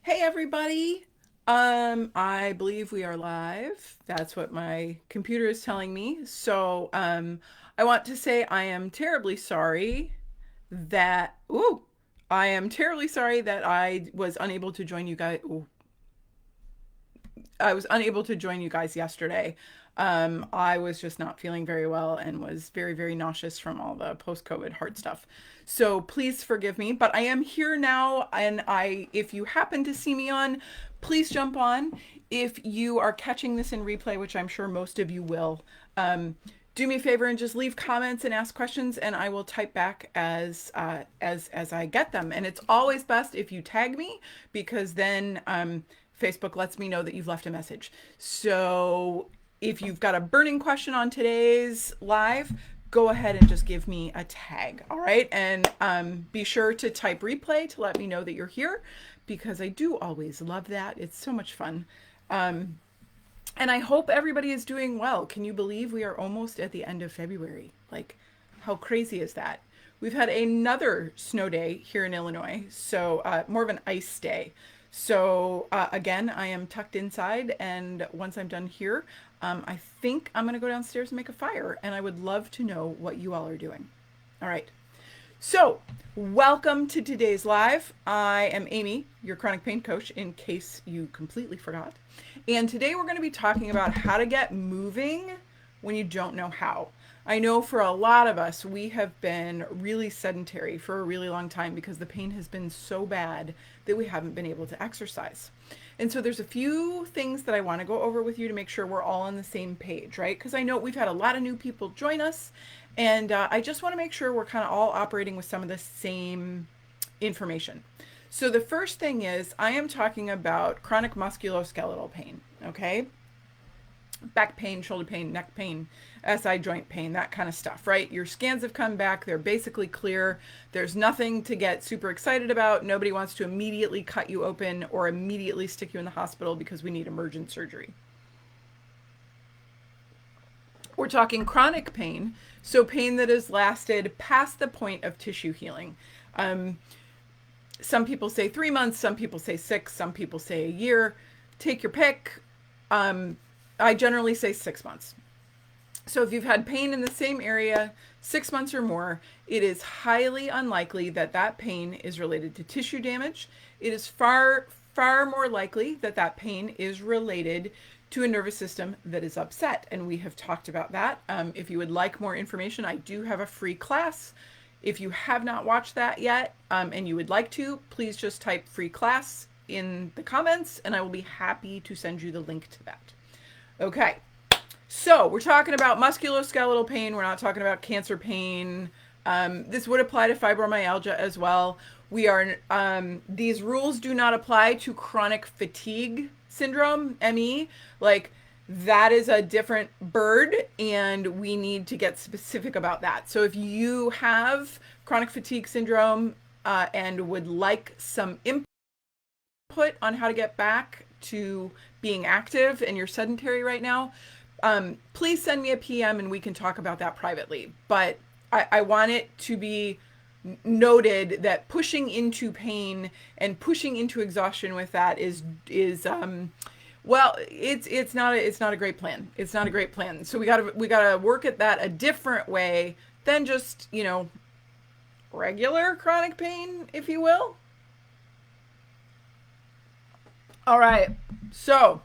Hey everybody. I believe we are live. That's what my computer is telling me. I want to say I am terribly sorry that I am terribly sorry that I was unable to join you guys. I was unable to join you guys yesterday. I was just not feeling very well and was very, very nauseous from all the post-COVID heart stuff. So please forgive me, but I am here now, and if you happen to see me on, please jump on. If you are catching this in replay, which I'm sure most of you will, do me a favor and just leave comments and ask questions, and I will type back as I get them. And it's always best if you tag me because then Facebook lets me know that you've left a message. So if you've got a burning question on today's live, go ahead and just give me a tag. All right. And be sure to type replay to let me know that you're here because I do always love that. It's so much fun. And I hope everybody is doing well. Can you believe we are almost at the end of February? Like, how crazy is that? We've had another snow day here in Illinois, so more of an ice day. So again, I am tucked inside, and once I'm done here, I think I'm going to go downstairs and make a fire, and I would love to know what you all are doing. All right. So, welcome to today's live. I am Amy, your chronic pain coach, in case you completely forgot. And today we're going to be talking about how to get moving when you don't know how. I know for a lot of us, we have been really sedentary for a really long time because the pain has been so bad that we haven't been able to exercise. And so there's a few things that I want to go over with you to make sure we're all on the same page, right? Because I know we've had a lot of new people join us, and I just want to make sure we're kind of all operating with some of the same information. So the first thing is I am talking about chronic musculoskeletal pain, okay? Back pain, shoulder pain, neck pain, SI joint pain, that kind of stuff, right? Your scans have come back. They're basically clear. There's nothing to get super excited about. Nobody wants to immediately cut you open or immediately stick you in the hospital because we need emergent surgery. We're talking chronic pain, so pain that has lasted past the point of tissue healing. Some people say 3 months, some people say 6, some people say a year. Take your pick. I generally say 6 months. So if you've had pain in the same area 6 months or more, it is highly unlikely that that pain is related to tissue damage. It is far, far more likely that that pain is related to a nervous system that is upset. And we have talked about that. If you would like more information, I do have a free class. If you have not watched that yet and you would like to, please just type free class in the comments and I will be happy to send you the link to that. Okay, so we're talking about musculoskeletal pain. We're not talking about cancer pain. This would apply to fibromyalgia as well. These rules do not apply to chronic fatigue syndrome, ME. Like, that is a different bird, and we need to get specific about that. So if you have chronic fatigue syndrome and would like some input on how to get back to being active and you're sedentary right now, please send me a PM and we can talk about that privately. But I want it to be noted that pushing into pain and pushing into exhaustion with that is well, it's not a great plan. It's not a great plan. So we gotta work at that a different way than just, regular chronic pain, if you will. All right. So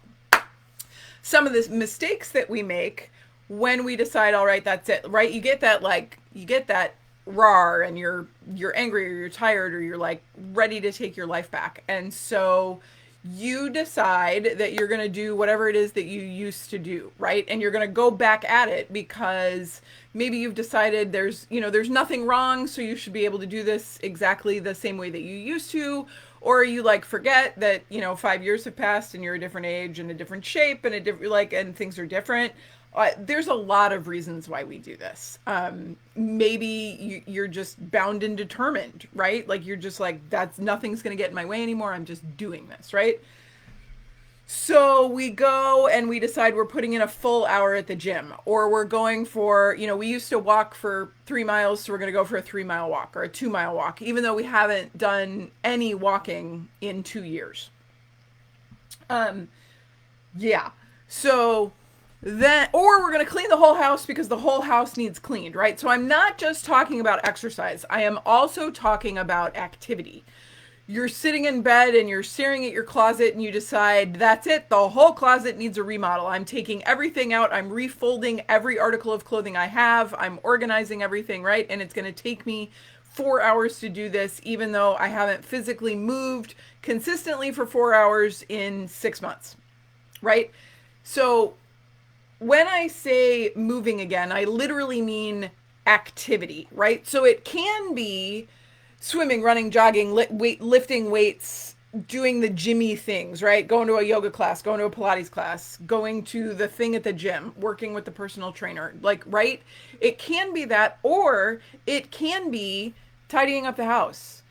some of the mistakes that we make when we decide, all right, that's it, right? You get that roar and you're angry or you're tired or you're like ready to take your life back. And so you decide that you're going to do whatever it is that you used to do, right? And you're going to go back at it because maybe you've decided there's nothing wrong, so you should be able to do this exactly the same way that you used to, or you forget that 5 years have passed and you're a different age and a different shape and and things are different. There's a lot of reasons why we do this. Maybe you're just bound and determined, right? Like you're just like, nothing's going to get in my way anymore. I'm just doing this, right? So we go and we decide we're putting in a full hour at the gym, or we're going for, we used to walk for 3 miles, so we're going to go for a 3-mile walk or a 2-mile walk, even though we haven't done any walking in 2 years. Um, yeah. So then, or we're going to clean the whole house because the whole house needs cleaned, right? So I'm not just talking about exercise. I am also talking about activity. You're sitting in bed and you're staring at your closet and you decide that's it, the whole closet needs a remodel. I'm taking everything out, I'm refolding every article of clothing I have, I'm organizing everything, right? And it's going to take me 4 hours to do this, even though I haven't physically moved consistently for 4 hours in 6 months, right? So when I say moving again, I literally mean activity, right? So it can be swimming, running, jogging, lifting weights, doing the gymmy things, right? Going to a yoga class, going to a Pilates class, going to the thing at the gym, working with the personal trainer, like, right? It can be that, or it can be tidying up the house.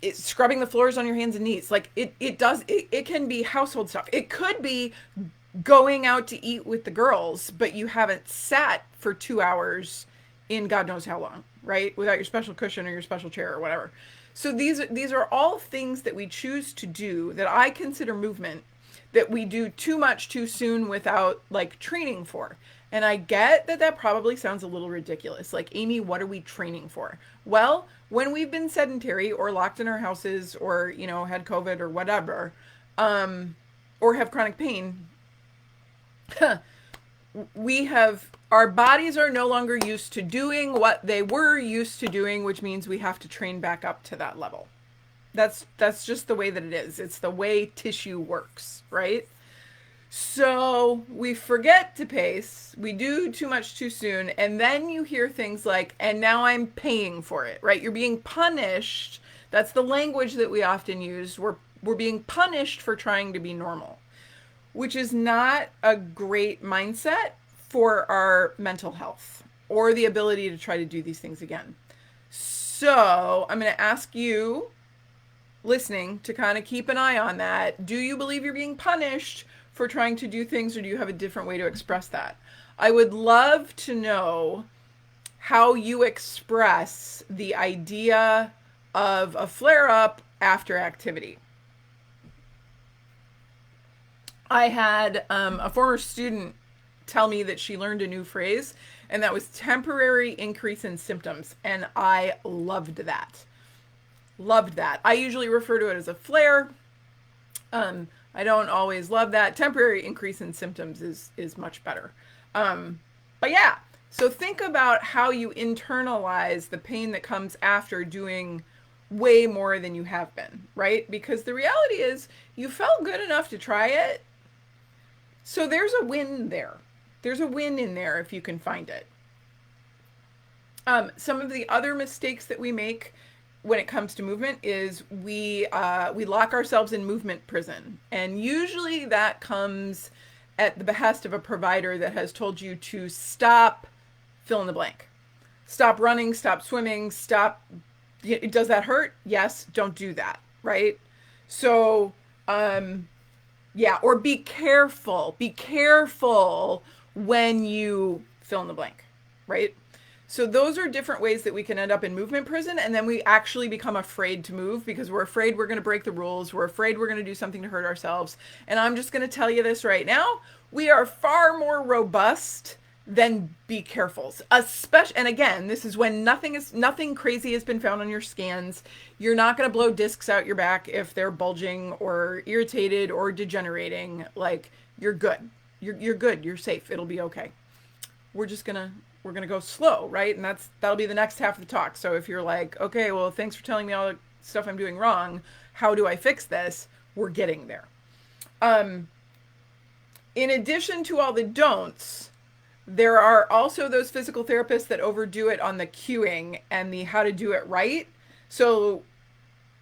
It's scrubbing the floors on your hands and knees. Like it can be household stuff. It could be going out to eat with the girls, but you haven't sat for 2 hours in God knows how long, right? Without your special cushion or your special chair or whatever. So these are all things that we choose to do that I consider movement that we do too much too soon without like training for. And I get that that probably sounds a little ridiculous. Like, Amy, what are we training for? Well, when we've been sedentary or locked in our houses or, you know, had COVID or whatever, or have chronic pain, we have, our bodies are no longer used to doing what they were used to doing, which means we have to train back up to that level. That's just the way that it is. It's the way tissue works, right? So we forget to pace, we do too much too soon, and then you hear things like, and now I'm paying for it, right? You're being punished. That's the language that we often use. We're being punished for trying to be normal, which is not a great mindset for our mental health or the ability to try to do these things again. So I'm going to ask you listening to kind of keep an eye on that. Do you believe you're being punished for trying to do things, or do you have a different way to express that? I would love to know how you express the idea of a flare-up after activity. I had a former student tell me that she learned a new phrase, and that was temporary increase in symptoms, and I loved that. Loved that. I usually refer to it as a flare. I don't always love that. Temporary increase in symptoms is much better. But yeah, so think about how you internalize the pain that comes after doing way more than you have been, right? Because the reality is you felt good enough to try it. So there's a win there. There's a win in there if you can find it. Some of the other mistakes that we make when it comes to movement is we lock ourselves in movement prison. And usually that comes at the behest of a provider that has told you to stop, fill in the blank. Stop running, stop swimming, stop. Does that hurt? Yes, don't do that, right? So, yeah, or be careful when you fill in the blank, right? So those are different ways that we can end up in movement prison, and then we actually become afraid to move because we're afraid we're going to break the rules. We're afraid we're going to do something to hurt ourselves. And I'm just going to tell you this right now. We are far more robust than be carefuls. Especially, and again, this is when nothing crazy has been found on your scans. You're not going to blow discs out your back if they're bulging or irritated or degenerating. Like, you're good. You're good. You're safe. It'll be okay. We're going to go slow, right? And that'll be the next half of the talk. So if you're like, okay, well, thanks for telling me all the stuff I'm doing wrong. How do I fix this? We're getting there. In addition to all the don'ts, there are also those physical therapists that overdo it on the cueing and the how to do it right. So,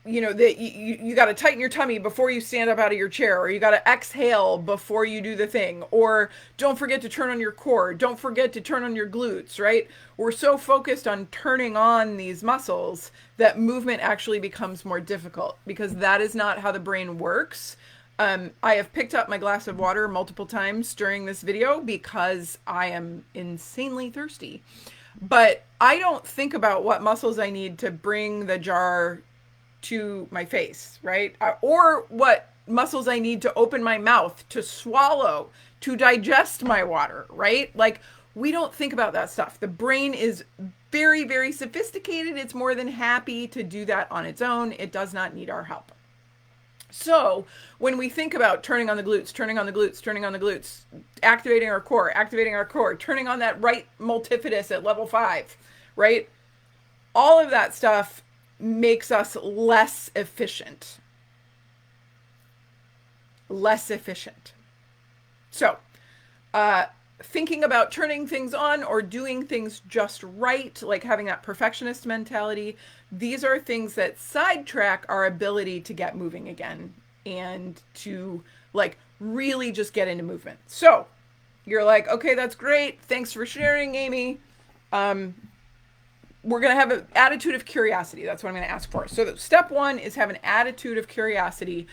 you know, that you got to tighten your tummy before you stand up out of your chair, or you got to exhale before you do the thing, or don't forget to turn on your core. Don't forget to turn on your glutes, right? We're so focused on turning on these muscles that movement actually becomes more difficult because that is not how the brain works. I have picked up my glass of water multiple times during this video because I am insanely thirsty, but I don't think about what muscles I need to bring the jar to my face, right? Or what muscles I need to open my mouth, to swallow, to digest my water, right? Like, we don't think about that stuff. The brain is very, very sophisticated. It's more than happy to do that on its own. It does not need our help. So when we think about turning on the glutes, turning on the glutes, turning on the glutes, activating our core, turning on that right multifidus at level 5, right? All of that stuff makes us less efficient. Less efficient. So, thinking about turning things on or doing things just right, like having that perfectionist mentality, these are things that sidetrack our ability to get moving again and to like really just get into movement. So you're like, okay, that's great. Thanks for sharing, Amy. We're going to have an attitude of curiosity. That's what I'm going to ask for. So step 1 is have an attitude of curiosity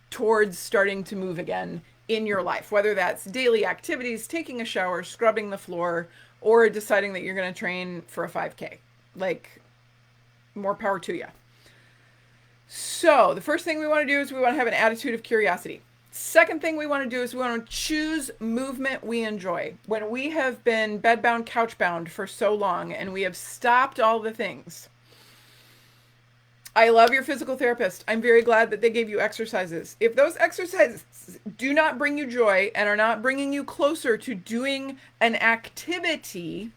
towards starting to move again in your life, whether that's daily activities, taking a shower, scrubbing the floor, or deciding that you're going to train for a 5K. Like, more power to you. So the first thing we want to do is we want to have an attitude of curiosity. Second thing we want to do is we want to choose movement we enjoy. When we have been bedbound, couchbound for so long and we have stopped all the things. I love your physical therapist. I'm very glad that they gave you exercises. If those exercises do not bring you joy and are not bringing you closer to doing an activity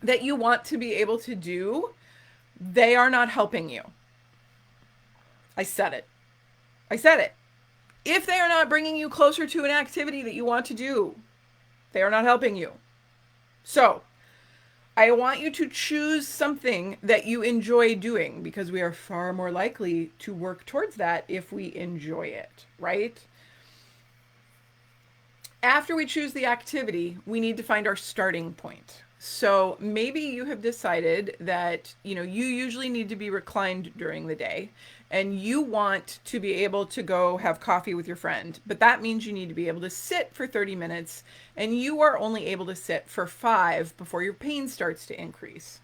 that you want to be able to do, they are not helping you. I said it. If they are not bringing you closer to an activity that you want to do, they are not helping you. So, I want you to choose something that you enjoy doing, because we are far more likely to work towards that if we enjoy it, right? After we choose the activity, we need to find our starting point. So maybe you have decided that, you usually need to be reclined during the day and you want to be able to go have coffee with your friend, but that means you need to be able to sit for 30 minutes and you are only able to sit for 5 before your pain starts to increase.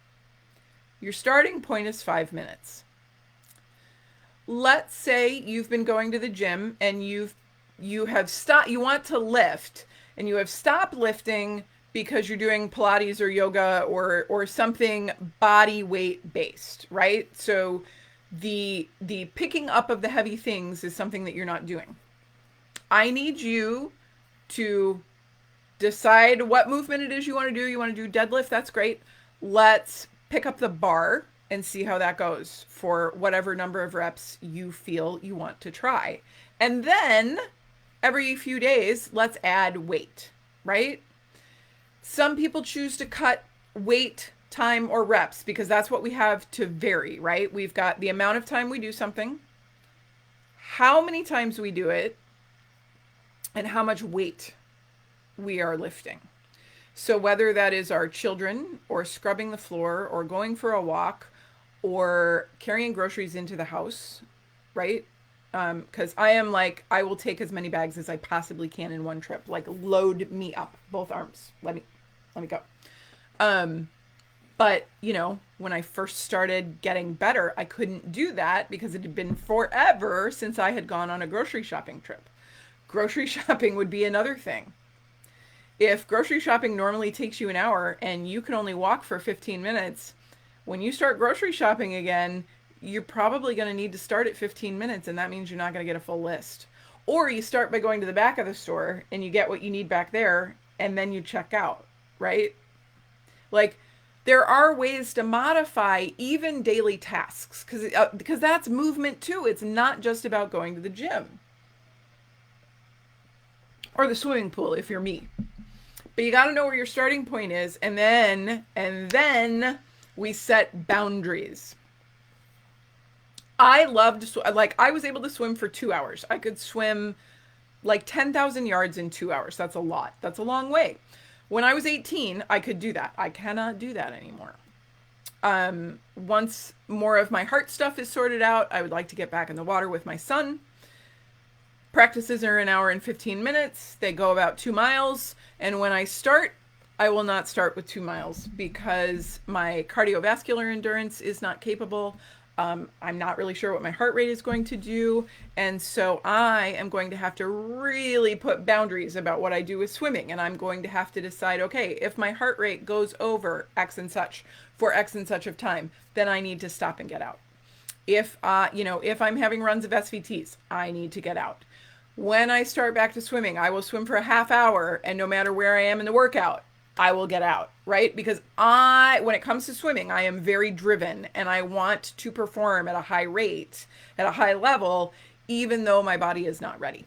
Your starting point is 5 minutes. Let's say you've been going to the gym and you have stopped, you want to lift and you have stopped lifting because you're doing Pilates or yoga or something body weight based, right? So the picking up of the heavy things is something that you're not doing. I need you to decide what movement it is you want to do. You want to do deadlift? That's great. Let's pick up the bar and see how that goes for whatever number of reps you feel you want to try. And then every few days, let's add weight, right? Some people choose to cut weight, time, or reps because that's what we have to vary, right? We've got the amount of time we do something, how many times we do it, and how much weight we are lifting. So whether that is our children or scrubbing the floor or going for a walk or carrying groceries into the house, right? Because I am like, I will take as many bags as I possibly can in one trip. Like, load me up, both arms. Let me go. But when I first started getting better, I couldn't do that because it had been forever since I had gone on a grocery shopping trip. Grocery shopping would be another thing. If grocery shopping normally takes you an hour and you can only walk for 15 minutes, when you start grocery shopping again, you're probably going to need to start at 15 minutes, and that means you're not going to get a full list. Or you start by going to the back of the store and you get what you need back there, and then you check out, right? Like, there are ways to modify even daily tasks because that's movement too. It's not just about going to the gym or the swimming pool if you're me. But you got to know where your starting point is, and then we set boundaries. I loved to swim. Like, I was able to swim for 2 hours. I could swim like 10,000 yards in 2 hours. That's a lot. That's a long way. When I was 18, I could do that. I cannot do that anymore. Once more of my heart stuff is sorted out, I would like to get back in the water with my son. Practices are an hour and 15 minutes. They go about 2 miles. And when I start, I will not start with 2 miles because my cardiovascular endurance is not capable. I'm not really sure what my heart rate is going to do. And so I am going to have to really put boundaries about what I do with swimming. And I'm going to have to decide, okay, if my heart rate goes over X and such for X and such of time, then I need to stop and get out. If, if I'm having runs of SVTs, I need to get out. When I start back to swimming, I will swim for a half hour, and no matter where I am in the workout, I will get out, right? Because when it comes to swimming, I am very driven and I want to perform at a high rate, at a high level, even though my body is not ready.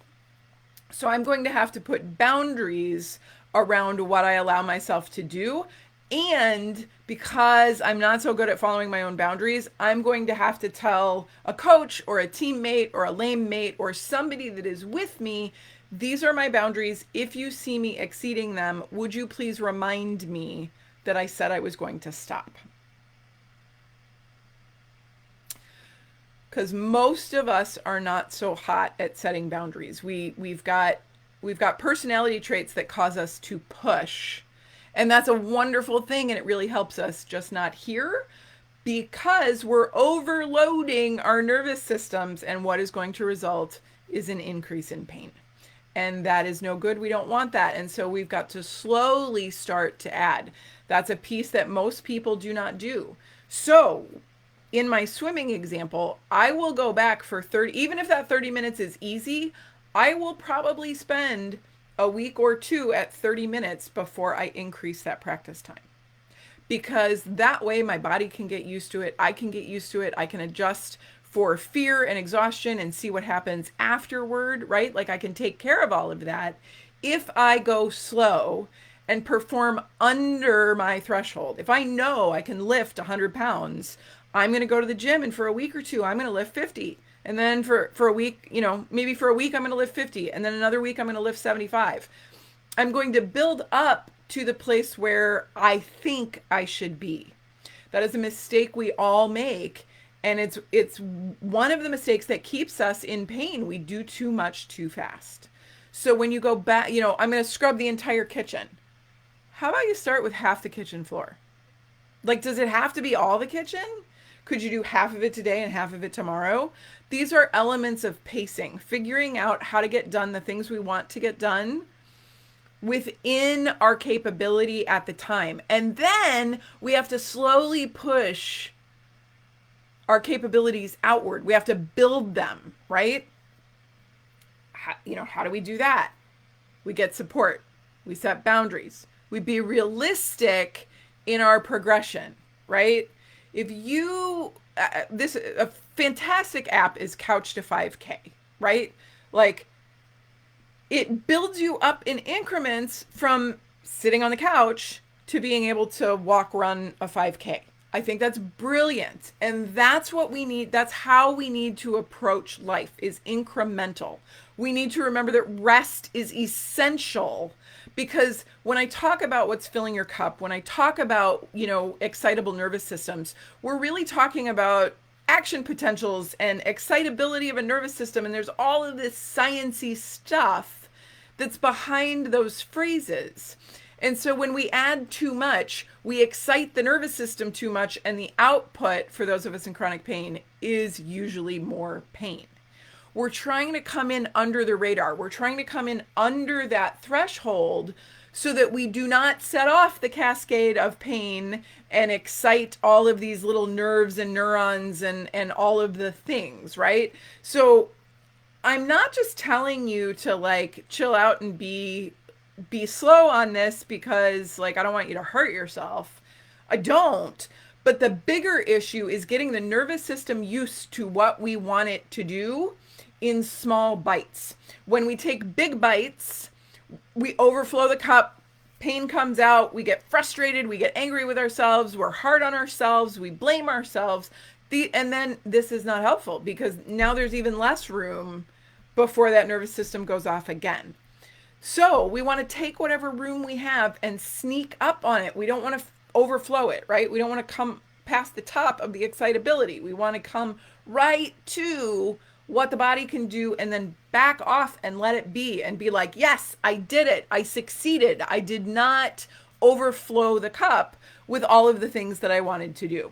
So I'm going to have to put boundaries around what I allow myself to do. And because I'm not so good at following my own boundaries, I'm going to have to tell a coach or a teammate or a lame mate or somebody that is with me, these are my boundaries. If you see me exceeding them, would you please remind me that I said I was going to stop? Because most of us are not so hot at setting boundaries. We've got personality traits that cause us to push. And that's a wonderful thing, and it really helps us, just not here, because we're overloading our nervous systems, and what is going to result is an increase in pain. And that is no good. We don't want that. And so we've got to slowly start to add. That's a piece that most people do not do. So in my swimming example, I will go back for 30, even if that 30 minutes is easy, I will probably spend a week or two at 30 minutes before I increase that practice time. Because that way my body can get used to it. I can get used to it. I can adjust for fear and exhaustion and see what happens afterward, right? Like I can take care of all of that if I go slow and perform under my threshold. If I know I can lift 100 pounds, I'm going to go to the gym, and for a week or two, I'm going to lift 50. And then for a week, maybe for a week, I'm going to lift 50. And then another week, I'm going to lift 75. I'm going to build up to the place where I think I should be. That is a mistake we all make. And it's one of the mistakes that keeps us in pain. We do too much too fast. So when you go back, I'm going to scrub the entire kitchen. How about you start with half the kitchen floor? Like, does it have to be all the kitchen? Could you do half of it today and half of it tomorrow? These are elements of pacing, figuring out how to get done the things we want to get done within our capability at the time. And then we have to slowly push our capabilities outward. We have to build them, right? How do we do that? We get support. We set boundaries. We be realistic in our progression, right? If you, a fantastic app is Couch to 5K, right? Like, it builds you up in increments from sitting on the couch to being able to run a 5K. I think that's brilliant. And that's what we need. That's how we need to approach life, is incremental. We need to remember that rest is essential, because when I talk about what's filling your cup, when I talk about, excitable nervous systems, we're really talking about action potentials and excitability of a nervous system. And there's all of this sciencey stuff that's behind those phrases. And so when we add too much, we excite the nervous system too much, and the output for those of us in chronic pain is usually more pain. We're trying to come in under the radar. We're trying to come in under that threshold so that we do not set off the cascade of pain and excite all of these little nerves and neurons and all of the things, right? So I'm not just telling you to chill out and be slow on this because I don't want you to hurt yourself. I don't. But the bigger issue is getting the nervous system used to what we want it to do in small bites. When we take big bites, we overflow the cup, pain comes out, we get frustrated, we get angry with ourselves, we're hard on ourselves, we blame ourselves. And then this is not helpful, because now there's even less room before that nervous system goes off again. So we want to take whatever room we have and sneak up on it. We don't want to overflow it, right? We don't want to come past the top of the excitability. We want to come right to what the body can do and then back off and let it be and be like, yes, I did it. I succeeded. I did not overflow the cup with all of the things that I wanted to do.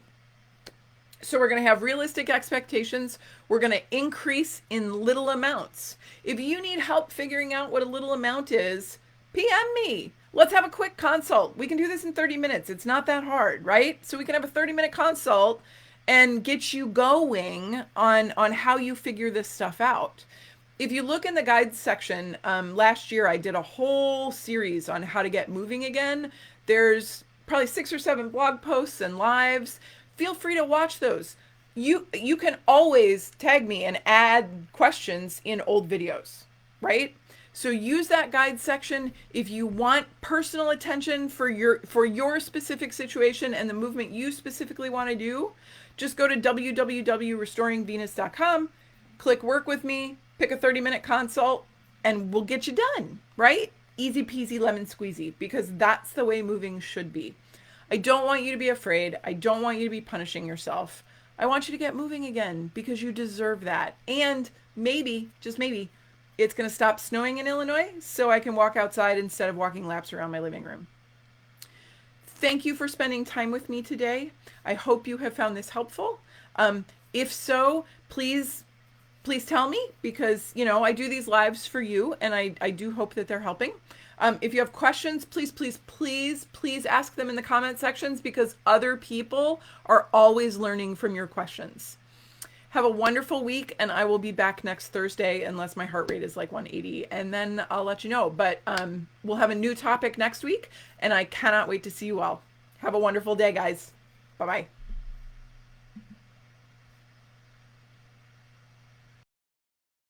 So we're going to have realistic expectations. We're going to increase in little amounts. If you need help figuring out what a little amount is, PM me. Let's have a quick consult. We can do this in 30 minutes. It's not that hard, right? So we can have a 30-minute consult and get you going on how you figure this stuff out. If you look in the guides section, last year I did a whole series on how to get moving again. There's probably 6 or 7 blog posts and lives. Feel free to watch those. You can always tag me and add questions in old videos, right? So use that guide section if you want personal attention for your specific situation and the movement you specifically want to do. Just go to www.restoringvenus.com, click work with me, pick a 30-minute consult, and we'll get you done, right? Easy peasy lemon squeezy, because that's the way moving should be. I don't want you to be afraid. I don't want you to be punishing yourself. I want you to get moving again because you deserve that. And maybe, just maybe, it's going to stop snowing in Illinois so I can walk outside instead of walking laps around my living room. Thank you for spending time with me today. I hope you have found this helpful. If so, please tell me, because, I do these lives for you, and I do hope that they're helping. If you have questions, please ask them in the comment sections, because other people are always learning from your questions. Have a wonderful week, and I will be back next Thursday unless my heart rate is like 180, and then I'll let you know. But we'll have a new topic next week, and I cannot wait to see you all. Have a wonderful day, guys. Bye-bye.